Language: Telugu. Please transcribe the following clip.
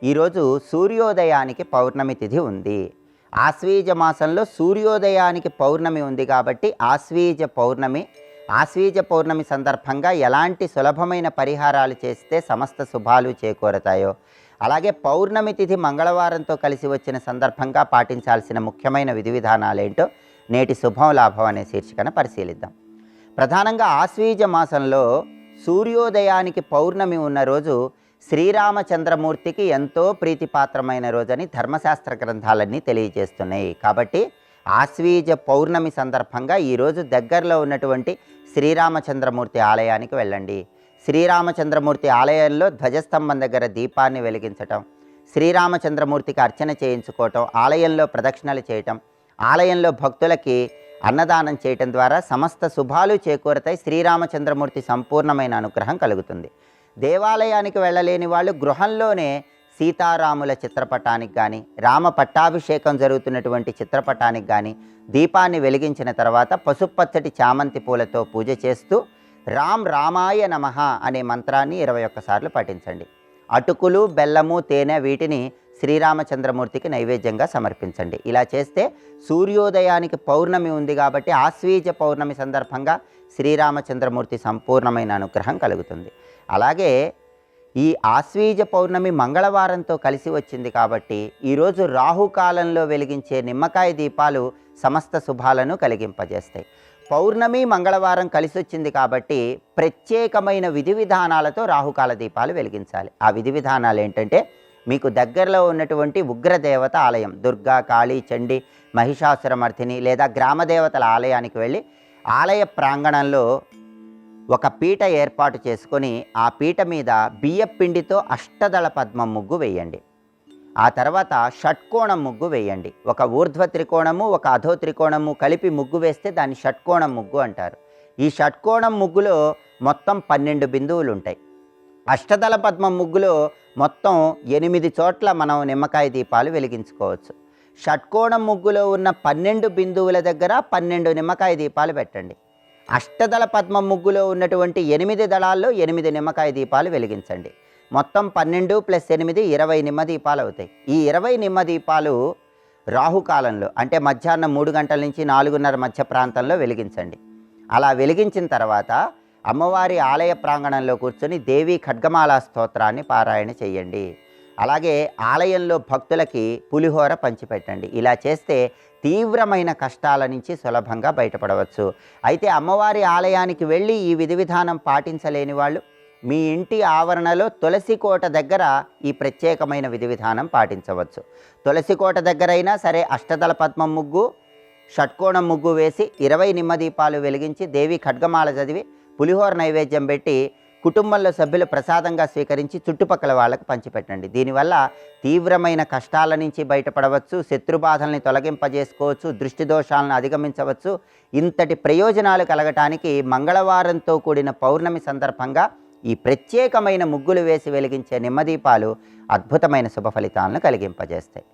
ఈరోజు సూర్యోదయానికి పౌర్ణమి తిథి ఉంది. ఆశ్వీజ మాసంలో సూర్యోదయానికి పౌర్ణమి ఉంది కాబట్టి ఆశ్వీజ పౌర్ణమి సందర్భంగా ఎలాంటి సులభమైన పరిహారాలు చేస్తే సమస్త శుభాలు చేకూరతాయో, అలాగే పౌర్ణమి తిథి మంగళవారంతో కలిసి వచ్చిన సందర్భంగా పాటించాల్సిన ముఖ్యమైన విధి విధానాలేంటో నేటి శుభం లాభం అనే శీర్షికన పరిశీలిద్దాం. ప్రధానంగా ఆశ్వీజ మాసంలో సూర్యోదయానికి పౌర్ణమి ఉన్న రోజు శ్రీరామచంద్రమూర్తికి ఎంతో ప్రీతిపాత్రమైన రోజని ధర్మశాస్త్ర గ్రంథాలన్నీ తెలియజేస్తున్నాయి. కాబట్టి ఆశ్వీజ పౌర్ణమి సందర్భంగా ఈరోజు దగ్గరలో ఉన్నటువంటి శ్రీరామచంద్రమూర్తి ఆలయానికి వెళ్ళండి. శ్రీరామచంద్రమూర్తి ఆలయంలో ధ్వజస్తంభం దగ్గర దీపాన్ని వెలిగించటం, శ్రీరామచంద్రమూర్తికి అర్చన చేయించుకోవటం, ఆలయంలో ప్రదక్షిణలు చేయటం, ఆలయంలో భక్తులకి అన్నదానం చేయటం ద్వారా సమస్త శుభాలు చేకూరతాయి. శ్రీరామచంద్రమూర్తి సంపూర్ణమైన అనుగ్రహం కలుగుతుంది. దేవాలయానికి వెళ్ళలేని వాళ్ళు గృహంలోనే సీతారాముల చిత్రపటానికి కానీ, రామ పట్టాభిషేకం జరుగుతున్నటువంటి చిత్రపటానికి కానీ దీపాన్ని వెలిగించిన తర్వాత పసుపచ్చటి చామంతి పూలతో పూజ చేస్తూ రామాయ నమః అనే మంత్రాన్ని 21 సార్లు పఠించండి. అటుకులు, బెల్లము, తేనె వీటిని శ్రీరామచంద్రమూర్తికి నైవేద్యంగా సమర్పించండి. ఇలా చేస్తే సూర్యోదయానికి పౌర్ణమి ఉంది కాబట్టి ఆశ్వీజ పౌర్ణమి సందర్భంగా శ్రీరామచంద్రమూర్తి సంపూర్ణమైన అనుగ్రహం కలుగుతుంది. అలాగే ఈ ఆశ్వీజ పౌర్ణమి మంగళవారంతో కలిసి వచ్చింది కాబట్టి ఈరోజు రాహుకాలంలో వెలిగించే నిమ్మకాయ దీపాలు సమస్త శుభాలను కలిగింపజేస్తాయి. పౌర్ణమి మంగళవారం కలిసి వచ్చింది కాబట్టి ప్రత్యేకమైన విధి విధానాలతో రాహుకాల దీపాలు వెలిగించాలి. ఆ విధి విధానాలు ఏంటంటే, మీకు దగ్గరలో ఉన్నటువంటి ఉగ్రదేవత ఆలయం దుర్గా, కాళీ, చండి, మహిషాసురమర్ధిని లేదా గ్రామదేవతల ఆలయానికి వెళ్ళి ఆలయ ప్రాంగణంలో ఒక పీట ఏర్పాటు చేసుకొని ఆ పీట మీద బియ్యపిండితో అష్టదళ పద్మం ముగ్గు వేయండి. ఆ తర్వాత షట్కోణం ముగ్గు వేయండి. ఒక ఊర్ధ్వ త్రికోణము, ఒక అధో త్రికోణము కలిపి ముగ్గు వేస్తే దాన్ని షట్కోణం ముగ్గు అంటారు. ఈ షట్కోణం ముగ్గులో మొత్తం 12 బిందువులు ఉంటాయి. అష్టదళ పద్మం ముగ్గులో మొత్తం 8 చోట్ల మనం నిమ్మకాయ దీపాలు వెలిగించుకోవచ్చు. షట్కోణం ముగ్గులో ఉన్న 12 బిందువుల దగ్గర 12 నిమ్మకాయ దీపాలు పెట్టండి. అష్టదళ పద్మం ముగ్గులో ఉన్నటువంటి 8 దళాల్లో 8 నిమ్మకాయ దీపాలు వెలిగించండి. మొత్తం 12 + 8 20 నిమ్మ దీపాలు అవుతాయి. ఈ 20 నిమ్మ దీపాలు రాహుకాలంలో అంటే మధ్యాహ్నం 3 గంటల నుంచి 4:30 మధ్య ప్రాంతంలో వెలిగించండి. అలా వెలిగించిన తర్వాత అమ్మవారి ఆలయ ప్రాంగణంలో కూర్చొని దేవీ ఖడ్గమాల స్తోత్రాన్ని పారాయణ చేయండి. అలాగే ఆలయంలో భక్తులకి పులిహోర పంచిపెట్టండి. ఇలా చేస్తే తీవ్రమైన కష్టాల నుంచి సులభంగా బయటపడవచ్చు. అయితే అమ్మవారి ఆలయానికి వెళ్ళి ఈ విధి విధానం పాటించలేని వాళ్ళు మీ ఇంటి ఆవరణలో తులసి కోట దగ్గర ఈ ప్రత్యేకమైన విధి విధానం పాటించవచ్చు. తులసి కోట దగ్గరైనా సరే అష్టదళ పద్మం ముగ్గు, షట్కోణం ముగ్గు వేసి 20 నిమ్మ దీపాలు వెలిగించి దేవి ఖడ్గమాల చదివి పులిహోర నైవేద్యం పెట్టి కుటుంబంలో సభ్యులు ప్రసాదంగా స్వీకరించి చుట్టుపక్కల వాళ్ళకు పంచిపెట్టండి. దీనివల్ల తీవ్రమైన కష్టాల నుంచి బయటపడవచ్చు, శత్రుబాధల్ని తొలగింపజేసుకోవచ్చు, దృష్టి దోషాలను అధిగమించవచ్చు. ఇంతటి ప్రయోజనాలు కలగటానికి మంగళవారంతో కూడిన పౌర్ణమి సందర్భంగా ఈ ప్రత్యేకమైన ముగ్గులు వేసి వెలిగించే నిమ్మదీపాలు అద్భుతమైన శుభ ఫలితాలను కలిగింపజేస్తాయి.